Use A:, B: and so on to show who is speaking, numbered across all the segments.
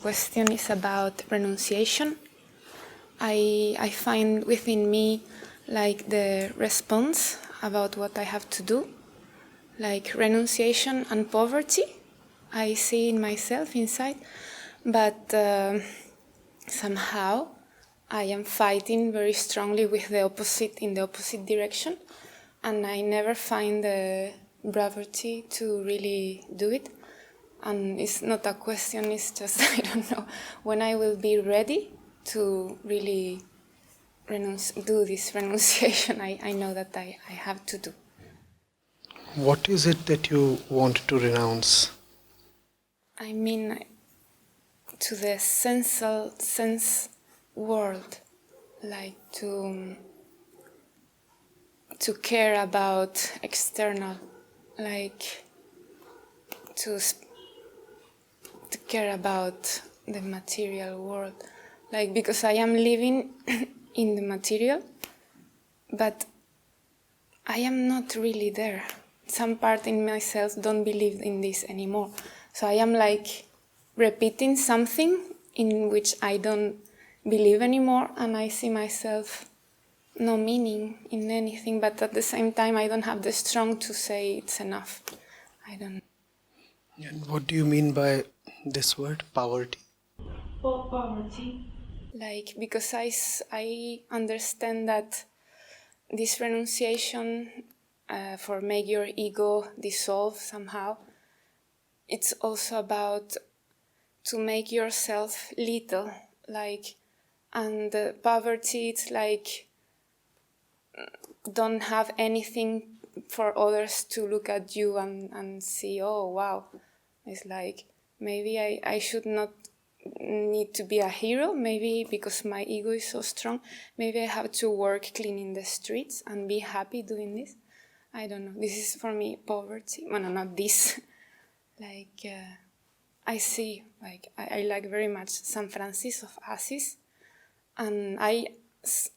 A: question is about renunciation. I find within me like the response about what I have to do, like renunciation and poverty. I see in myself inside, but somehow I am fighting very strongly with the opposite, in the opposite direction, and I never find the bravery to really do it. And it's not a question, it's just, I don't know, when I will be ready to really do this renunciation, I know that I have to do.
B: What is it that you want to renounce?
A: I mean, to the sense world, like to care about external, like to care about the material world, like because I am living in the material, but I am not really there. Some part in myself don't believe in this anymore. So I am like repeating something in which I don't believe anymore, and I see myself no meaning in anything, but at the same time I don't have the strength to say it's enough. I don't know.
B: And what do you mean by this word, poverty?
A: Poverty. Like, because I understand that this renunciation for make your ego dissolve somehow, it's also about to make yourself little, like, and poverty, it's like don't have anything for others to look at you and see, oh wow, it's like maybe I should not need to be a hero, maybe because my ego is so strong, maybe I have to work cleaning the streets and be happy doing this. I don't know, this is for me poverty. Well, no, not this. Like I see, like I like very much San Francis of Assisi, and I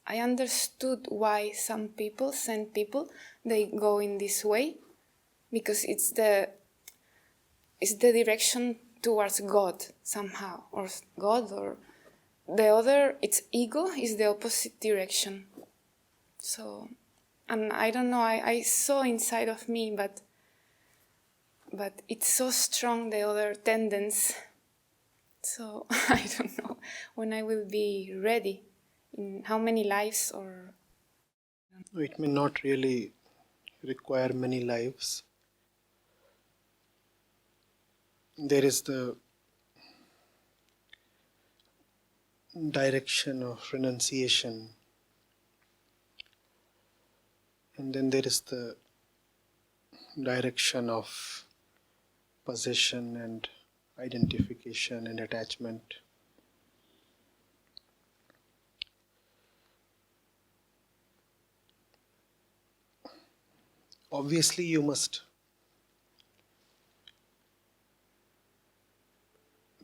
A: understood why some people, send people, they go in this way, because it's the direction towards God somehow, or God, or the other, it's ego, is the opposite direction. So, and I don't know, I saw inside of me, but it's so strong, the other tendencies. So I don't know when I will be ready, in how many lives, or...
B: It may not really require many lives. There is the direction of renunciation, and then there is the direction of possession and identification and attachment. Obviously, you must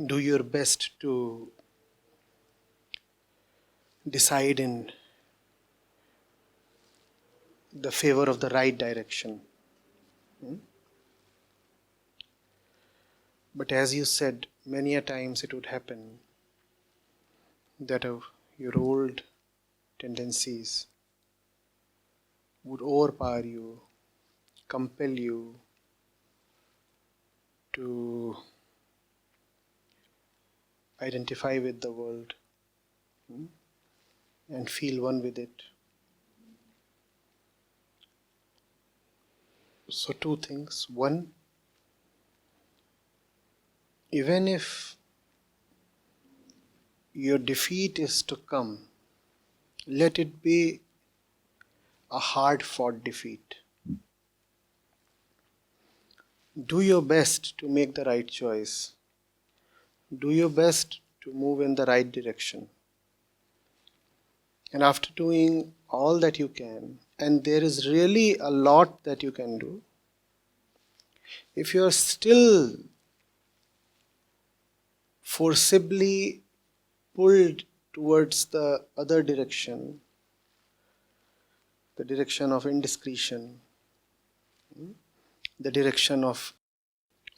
B: do your best to decide in the favor of the right direction. But as you said, many a times it would happen that your old tendencies would overpower you, compel you to identify with the world and feel one with it. So two things. One, even if your defeat is to come, let it be a hard-fought defeat. Do your best to make the right choice. Do your best to move in the right direction. And after doing all that you can, and there is really a lot that you can do, if you are still forcibly pulled towards the other direction, the direction of indiscretion, the direction of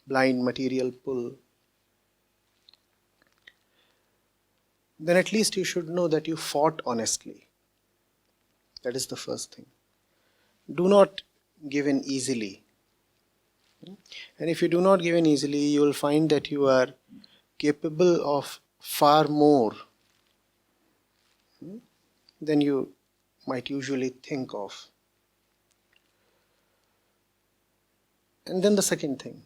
B: blind material pull, then at least you should know that you fought honestly. That is the first thing. Do not give in easily. And if you do not give in easily, you will find that you are capable of far more than you might usually think of. And then the second thing,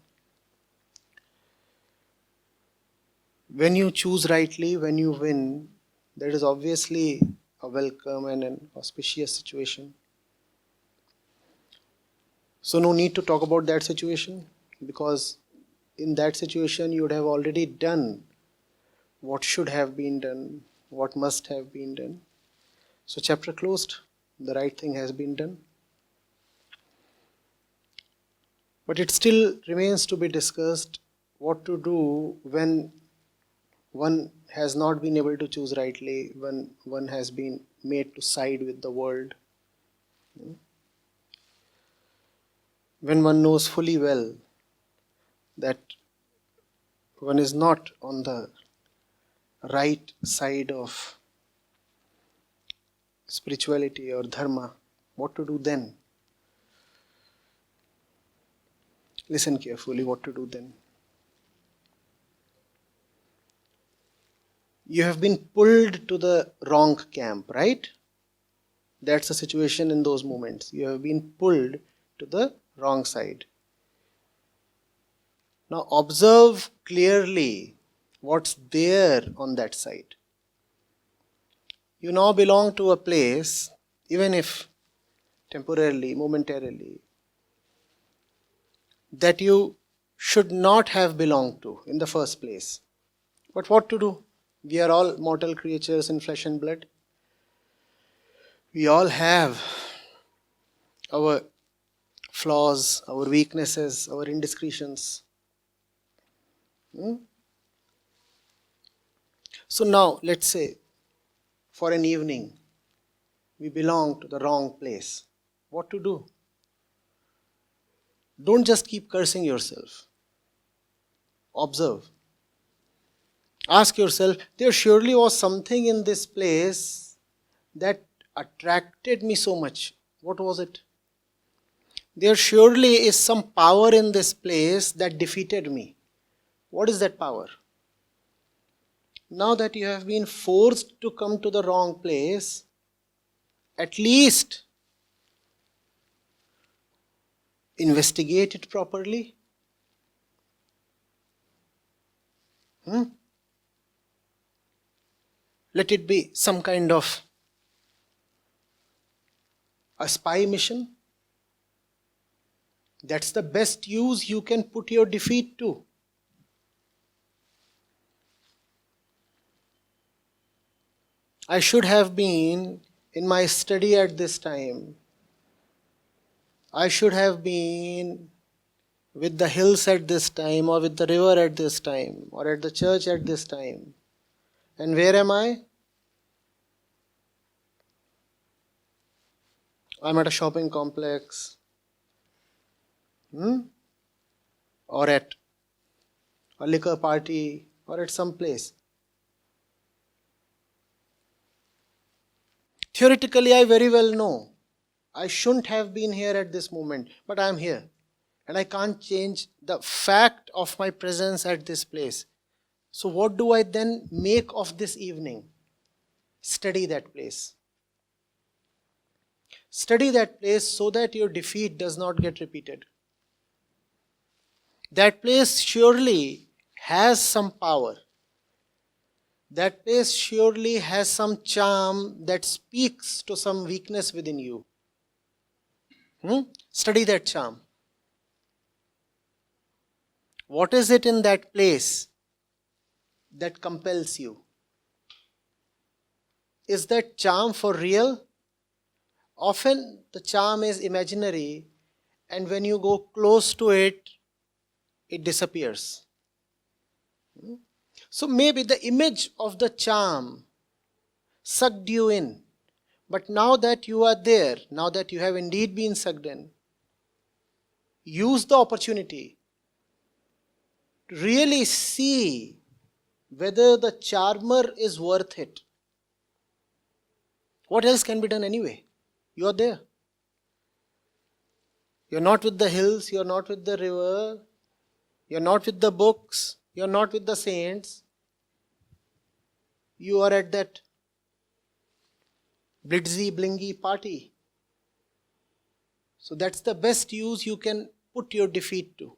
B: when you choose rightly, when you win, that is obviously a welcome and an auspicious situation. So no need to talk about that situation, because in that situation you would have already done what should have been done, what must have been done. So chapter closed, the right thing has been done. But it still remains to be discussed what to do when one has not been able to choose rightly, when one has been made to side with the world. When one knows fully well that one is not on the right side of spirituality or dharma, what to do then? Listen carefully, what to do then. You have been pulled to the wrong camp, right? That's the situation in those moments. You have been pulled to the wrong side. Now observe clearly what's there on that side. You now belong to a place, even if temporarily, momentarily, that you should not have belonged to in the first place. But what to do? We are all mortal creatures in flesh and blood. We all have our flaws, our weaknesses, our indiscretions. So now, let's say, for an evening, we belong to the wrong place. What to do? Don't just keep cursing yourself. Observe. Ask yourself, there surely was something in this place that attracted me so much. What was it? There surely is some power in this place that defeated me. What is that power? Now that you have been forced to come to the wrong place, at least investigate it properly. Let it be some kind of a spy mission. That's the best use you can put your defeat to. I should have been in my study at this time. I should have been with the hills at this time, or with the river at this time, or at the church at this time. And where am I? I'm at a shopping complex. Or at a liquor party, or at some place. Theoretically, I very well know I shouldn't have been here at this moment, but I'm here. And I can't change the fact of my presence at this place. So what do I then make of this evening? Study that place. Study that place so that your defeat does not get repeated. That place surely has some power. That place surely has some charm that speaks to some weakness within you. Study that charm. What is it in that place that compels you? Is that charm for real? Often the charm is imaginary, and when you go close to it, it disappears. So maybe the image of the charm sucked you in. But now that you are there, now that you have indeed been sucked in, use the opportunity to really see whether the charmer is worth it. What else can be done anyway? You are there. You're not with the hills, you're not with the river, you're not with the books, you're not with the saints. You are at that blitzy blingy party. So that's the best use you can put your defeat to.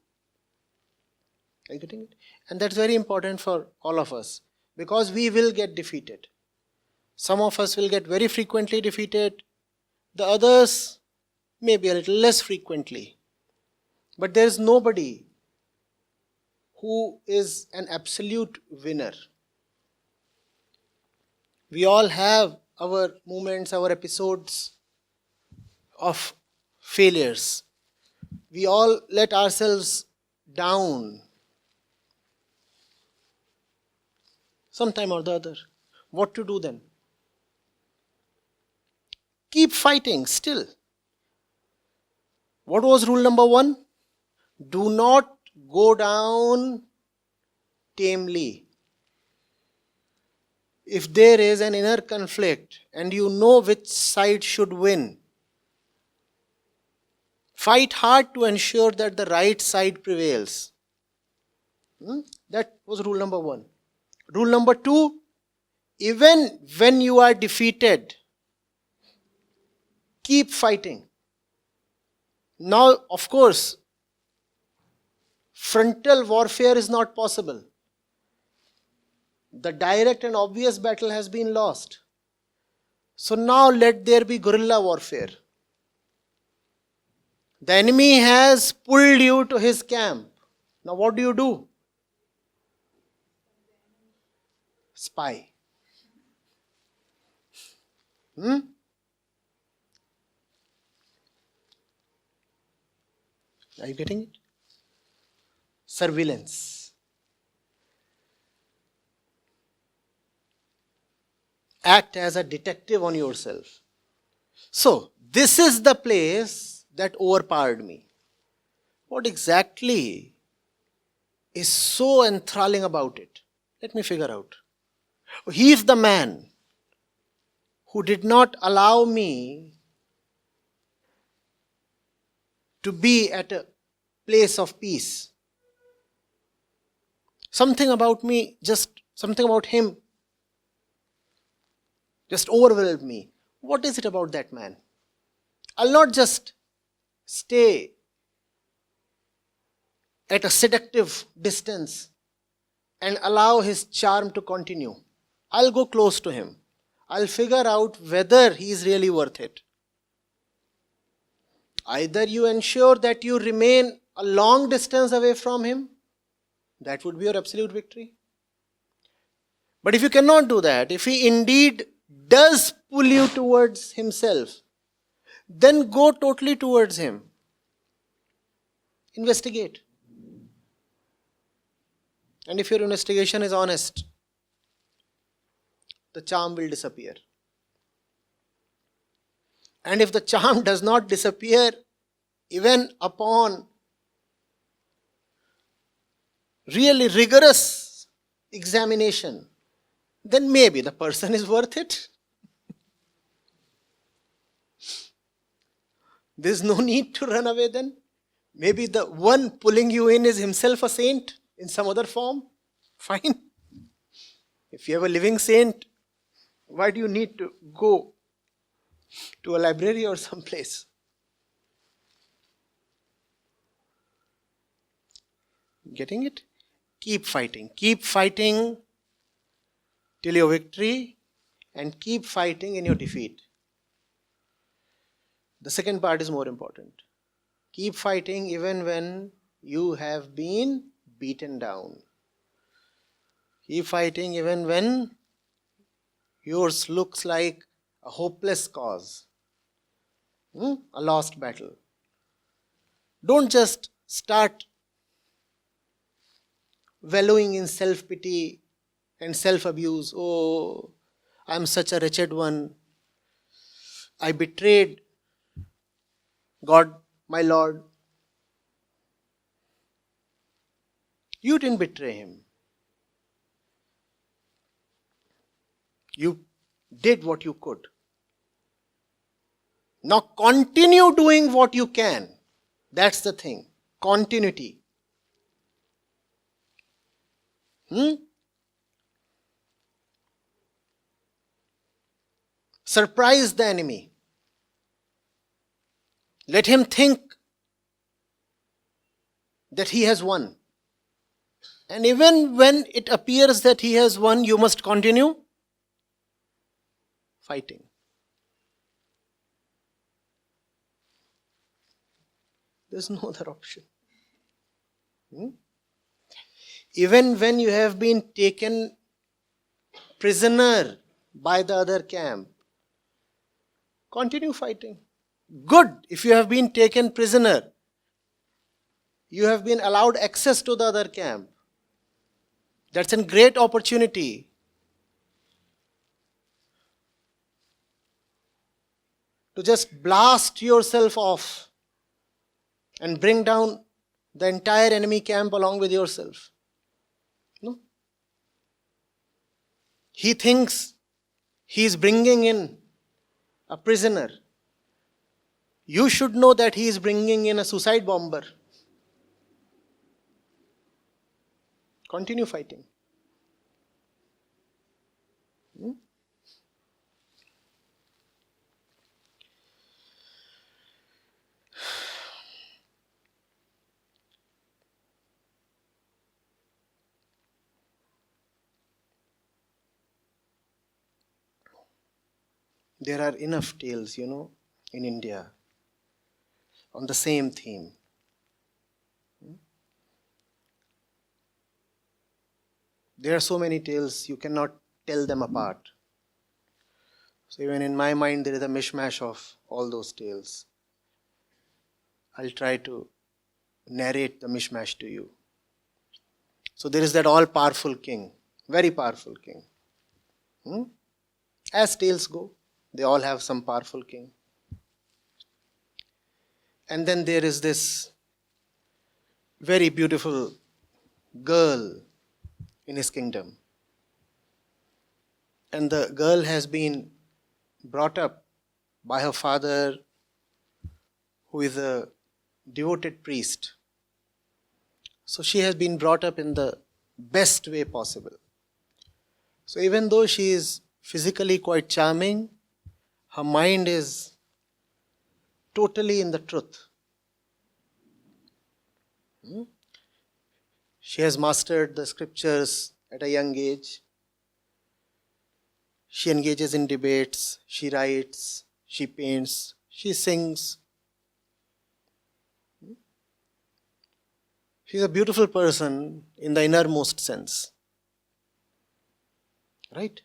B: Are you getting it? And that's very important for all of us, because we will get defeated. Some of us will get very frequently defeated, the others maybe a little less frequently. But there is nobody who is an absolute winner. We all have our moments, our episodes of failures. We all let ourselves down sometime or the other. What to do then? Keep fighting still. What was rule number 1? Do not go down tamely. If there is an inner conflict and you know which side should win, fight hard to ensure that the right side prevails. That was rule number 1. Rule number 2, even when you are defeated, keep fighting. Now, of course, frontal warfare is not possible. The direct and obvious battle has been lost. So now let there be guerrilla warfare. The enemy has pulled you to his camp. Now what do? Spy. Are you getting it? Surveillance. Act as a detective on yourself. So, this is the place that overpowered me. What exactly is so enthralling about it? Let me figure out. He is the man who did not allow me to be at a place of peace. Something about him just overwhelmed me. What is it about that man? I'll not just stay at a seductive distance and allow his charm to continue. I'll go close to him. I'll figure out whether he is really worth it. Either you ensure that you remain a long distance away from him, that would be your absolute victory. But if you cannot do that, if he indeed does pull you towards himself, then go totally towards him. Investigate. And if your investigation is honest, the charm will disappear. And if the charm does not disappear, even upon really rigorous examination, then maybe the person is worth it. There's no need to run away then. Maybe the one pulling you in is himself a saint in some other form. Fine. If you have a living saint, why do you need to go to a library or someplace? Getting it? Keep fighting. Keep fighting till your victory, and keep fighting in your defeat. The second part is more important. Keep fighting even when you have been beaten down. Keep fighting even when yours looks like a hopeless cause, a lost battle. Don't just start wallowing in self-pity and self-abuse. Oh, I'm such a wretched one. I betrayed God, my Lord. You didn't betray him. You did what you could. Now continue doing what you can. That's the thing. Continuity. Surprise the enemy. Let him think that he has won. And even when it appears that he has won, you must continue fighting. There's no other option. Even when you have been taken prisoner by the other camp, continue fighting. Good if you have been taken prisoner. You have been allowed access to the other camp. That's a great opportunity. To just blast yourself off and bring down the entire enemy camp along with yourself. No? He thinks he is bringing in a prisoner. You should know that he is bringing in a suicide bomber. Continue fighting. There are enough tales, in India on the same theme. There are so many tales, you cannot tell them apart. So even in my mind, there is a mishmash of all those tales. I'll try to narrate the mishmash to you. So there is that all-powerful king, very powerful king. As tales go, they all have some powerful king. And then there is this very beautiful girl in his kingdom. And the girl has been brought up by her father, who is a devoted priest. So she has been brought up in the best way possible. So even though she is physically quite charming, her mind is totally in the truth. She has mastered the scriptures at a young age. She engages in debates, she writes, she paints, she sings. She is a beautiful person in the innermost sense. Right?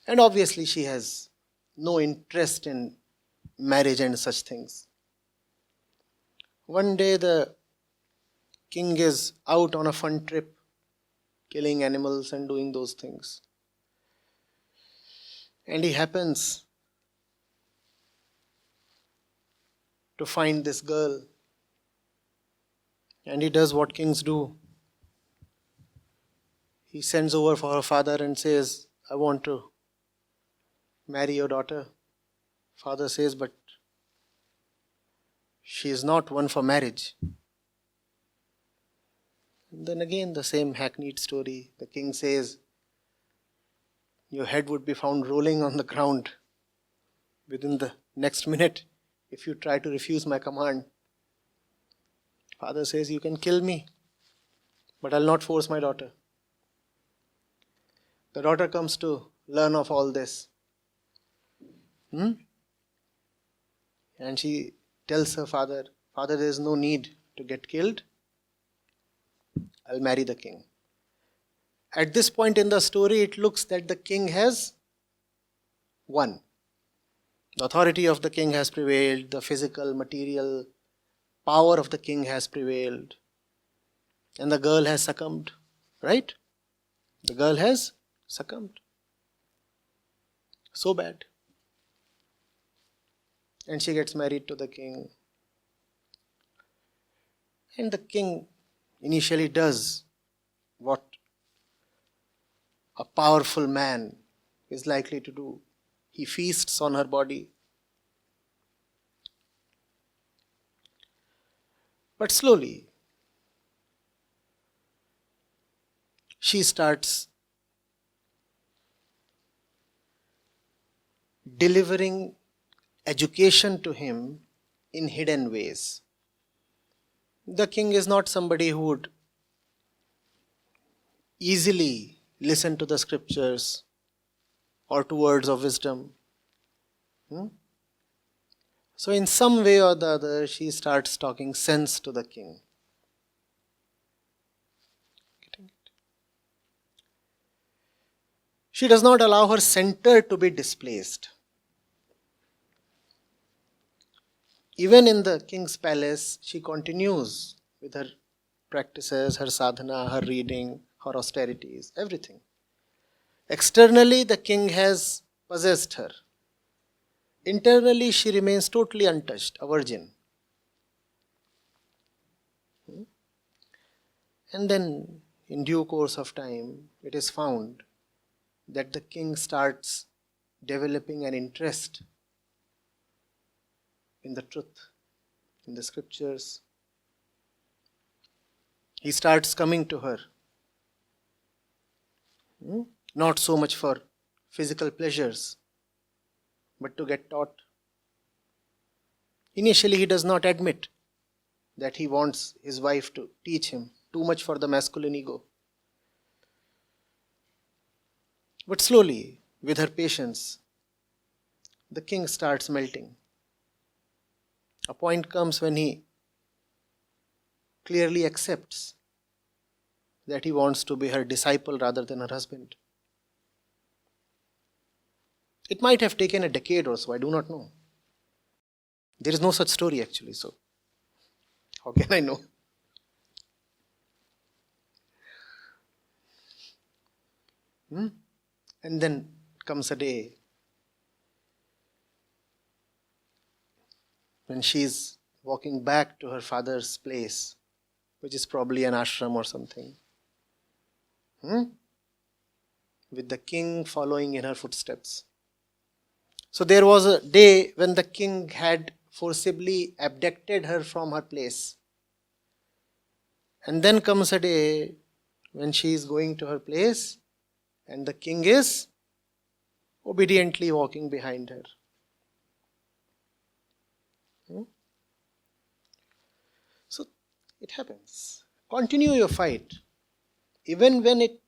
B: And obviously she has no interest in marriage and such things. One day the king is out on a fun trip, killing animals and doing those things. And he happens to find this girl. And he does what kings do. He sends over for her father and says, I want to marry your daughter. Father says, but she is not one for marriage. And then again the same hackneyed story. The king says, your head would be found rolling on the ground within the next minute if you try to refuse my command. Father says, you can kill me, but I'll not force my daughter. The daughter comes to learn of all this. And she tells her father, Father, there is no need to get killed. I'll marry the king. At this point in the story, it looks that the king has won. The authority of the king has prevailed. The physical, material power of the king has prevailed. And the girl has succumbed. Right? The girl has succumbed. So bad. And she gets married to the king. And the king initially does what a powerful man is likely to do. He feasts on her body. But slowly, she starts delivering education to him in hidden ways. The king is not somebody who would easily listen to the scriptures or to words of wisdom. So in some way or the other, she starts talking sense to the king. She does not allow her center to be displaced. Even in the king's palace, she continues with her practices, her sadhana, her reading, her austerities, everything. Externally, the king has possessed her. Internally, she remains totally untouched, a virgin. And then, in due course of time, it is found that the king starts developing an interest in the truth, in the scriptures. He starts coming to her, not so much for physical pleasures, but to get taught. Initially, he does not admit that he wants his wife to teach him, too much for the masculine ego. But slowly, with her patience, the king starts melting. A point comes when he clearly accepts that he wants to be her disciple rather than her husband. It might have taken a decade or so, I do not know. There is no such story actually, so how can I know? And then comes a day when she is walking back to her father's place, which is probably an ashram or something, with the king following in her footsteps. So there was a day when the king had forcibly abducted her from her place. And then comes a day when she is going to her place and the king is obediently walking behind her. So it happens. Continue your fight, even when it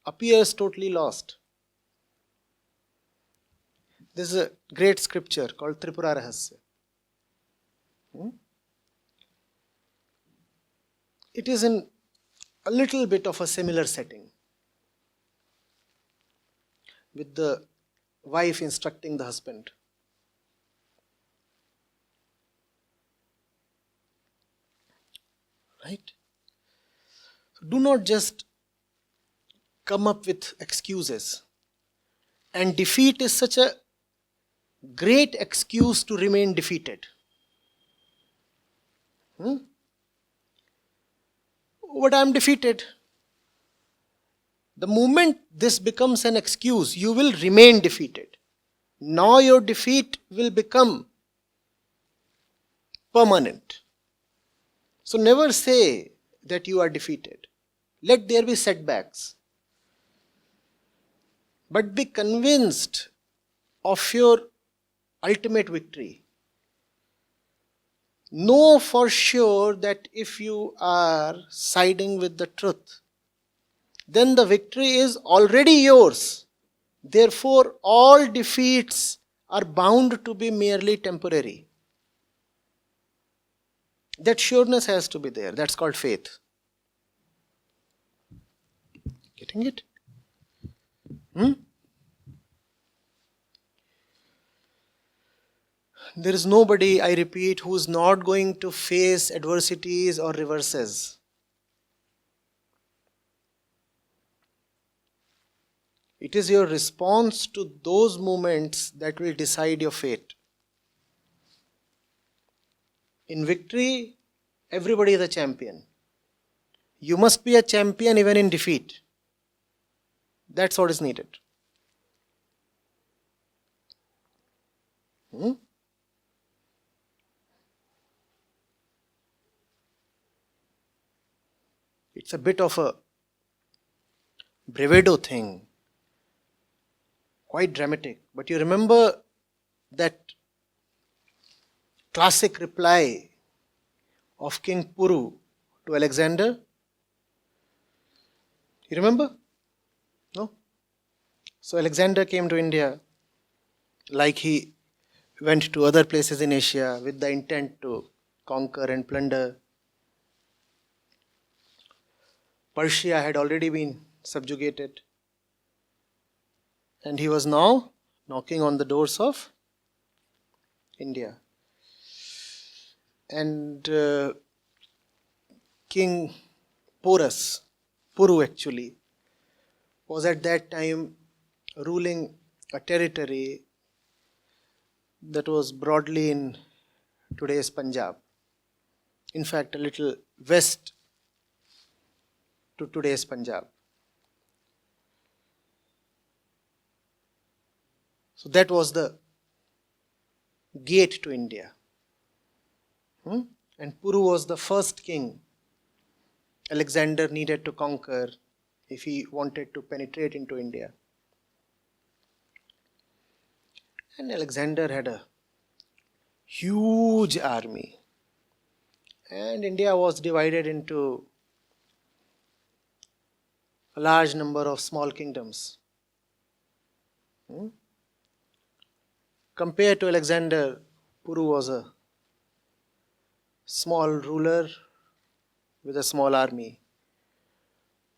B: appears totally lost. This is a great scripture called Tripura Rahasya. It is in a little bit of a similar setting, with the wife instructing the husband. Right? So do not just come up with excuses. And defeat is such a great excuse to remain defeated. But I am defeated. The moment this becomes an excuse, you will remain defeated. Now your defeat will become permanent. So never say that you are defeated. Let there be setbacks. But be convinced of your ultimate victory. Know for sure that if you are siding with the truth, then the victory is already yours. Therefore, all defeats are bound to be merely temporary. That sureness has to be there. That's called faith. Getting it? There is nobody, I repeat, who is not going to face adversities or reverses. It is your response to those moments that will decide your fate. In victory, everybody is a champion. You must be a champion even in defeat. That's what is needed. It's a bit of a bravado thing, quite dramatic. But you remember that classic reply of King Puru to Alexander? You remember? No? So Alexander came to India like he went to other places in Asia with the intent to conquer and plunder. Persia had already been subjugated, and he was now knocking on the doors of India. And King Puru actually, was at that time ruling a territory that was broadly in today's Punjab. In fact, a little west to today's Punjab. So that was the gate to India. And Puru was the first king Alexander needed to conquer if he wanted to penetrate into India. And Alexander had a huge army. And India was divided into a large number of small kingdoms. Compared to Alexander, Puru was a small ruler with a small army.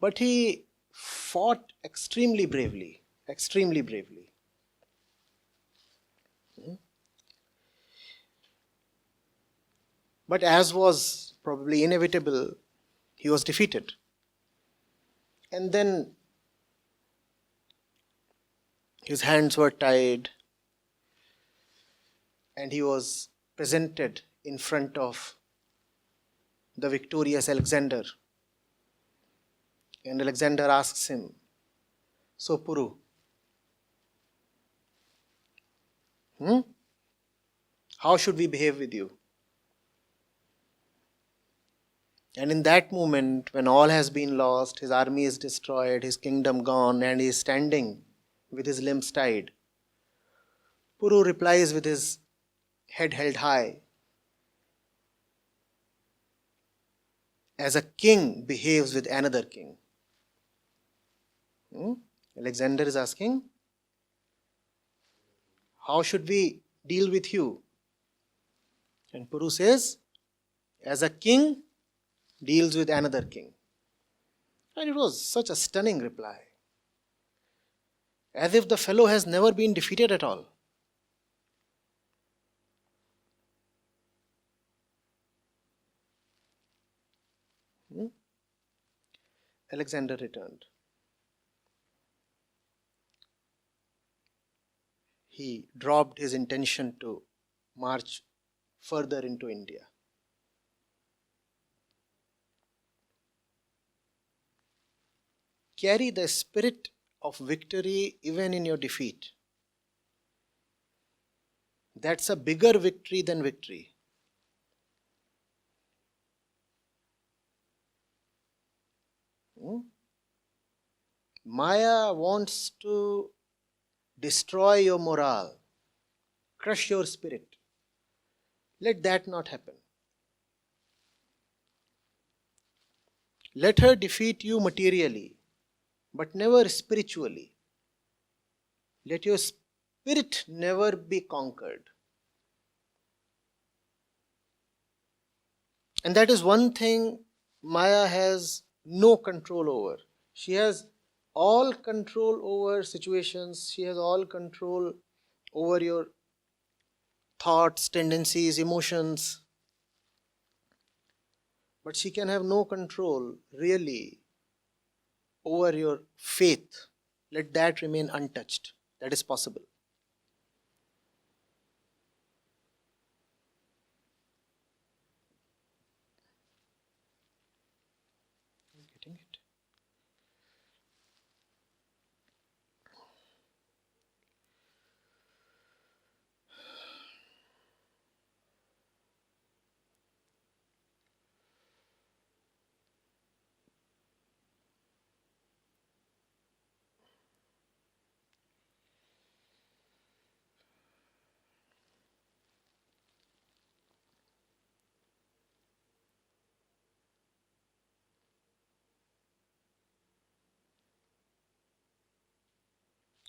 B: But he fought extremely bravely, extremely bravely. But as was probably inevitable, he was defeated. And then his hands were tied and he was presented in front of the victorious Alexander. And Alexander asks him, "So Puru, how should we behave with you?" And in that moment, when all has been lost, his army is destroyed, his kingdom gone, and he is standing with his limbs tied, Puru replies with his head held high, as a king behaves with another king. Alexander is asking, how should we deal with you? And Puru says, as a king deals with another king. And it was such a stunning reply, as if the fellow has never been defeated at all. Alexander returned. He dropped his intention to march further into India. Carry the spirit of victory even in your defeat. That's a bigger victory than victory. Maya wants to destroy your morale, crush your spirit. Let that not happen. Let her defeat you materially, but never spiritually. Let your spirit never be conquered. And that is one thing Maya has no control over. She has all control over situations. She has all control over your thoughts, tendencies, emotions. But she can have no control really over your faith. Let that remain untouched. That is possible. Getting it?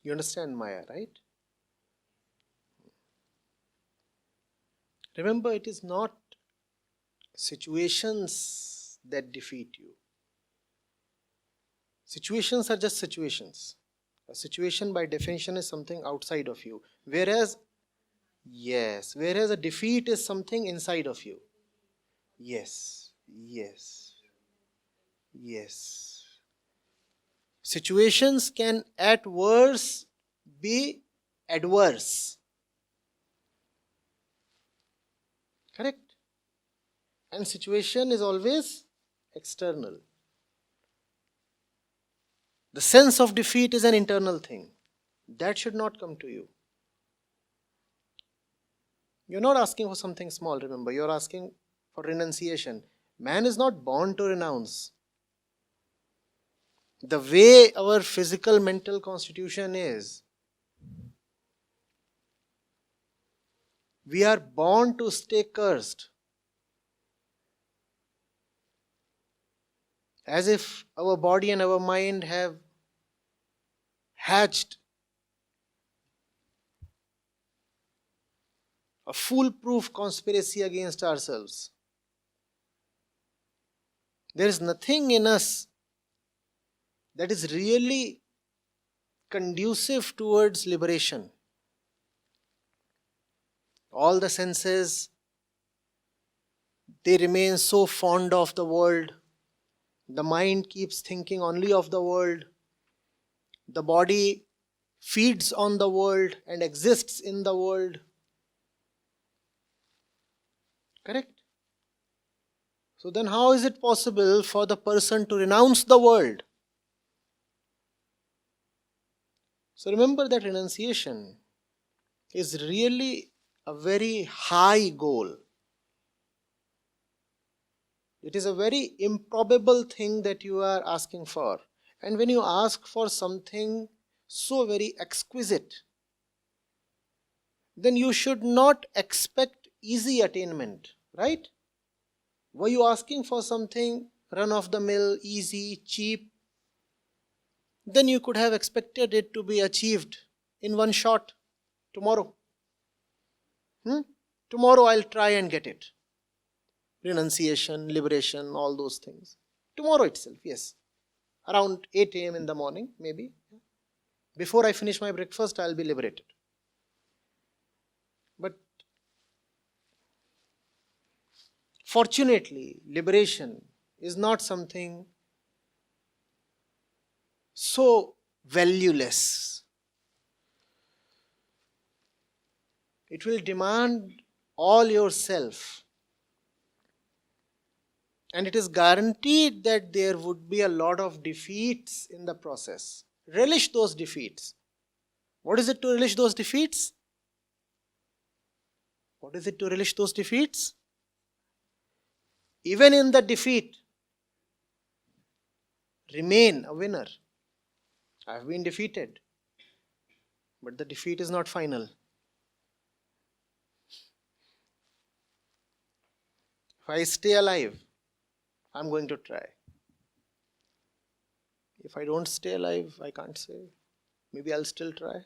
B: You understand Maya, right? Remember, it is not situations that defeat you. Situations are just situations. A situation by definition is something outside of you. Whereas, yes, whereas a defeat is something inside of you. Yes, yes, yes. Situations can at worst be adverse. Correct? And situation is always external. The sense of defeat is an internal thing. That should not come to you. You're not asking for something small, remember. You're asking for renunciation. Man is not born to renounce. The way our physical mental constitution is, we are born to stay cursed. As if our body and our mind have hatched a foolproof conspiracy against ourselves. There is nothing in us that is really conducive towards liberation. All the senses, they remain so fond of the world. The mind keeps thinking only of the world. The body feeds on the world and exists in the world. Correct? So then how is it possible for the person to renounce the world? So remember that renunciation is really a very high goal. It is a very improbable thing that you are asking for. And when you ask for something so very exquisite, then you should not expect easy attainment, right? Were you asking for something run of the mill, easy, cheap? Then you could have expected it to be achieved in one shot tomorrow. Tomorrow I'll try and get it. Renunciation, liberation, all those things. Tomorrow itself, yes. Around 8 a.m. in the morning, maybe. Before I finish my breakfast, I'll be liberated. But fortunately, liberation is not something so valueless. It will demand all yourself. And it is guaranteed that there would be a lot of defeats in the process. Relish those defeats. What is it to relish those defeats? What is it to relish those defeats? Even in the defeat, remain a winner. I have been defeated, but the defeat is not final. If I stay alive, I'm going to try. If I don't stay alive, I can't say. Maybe I'll still try.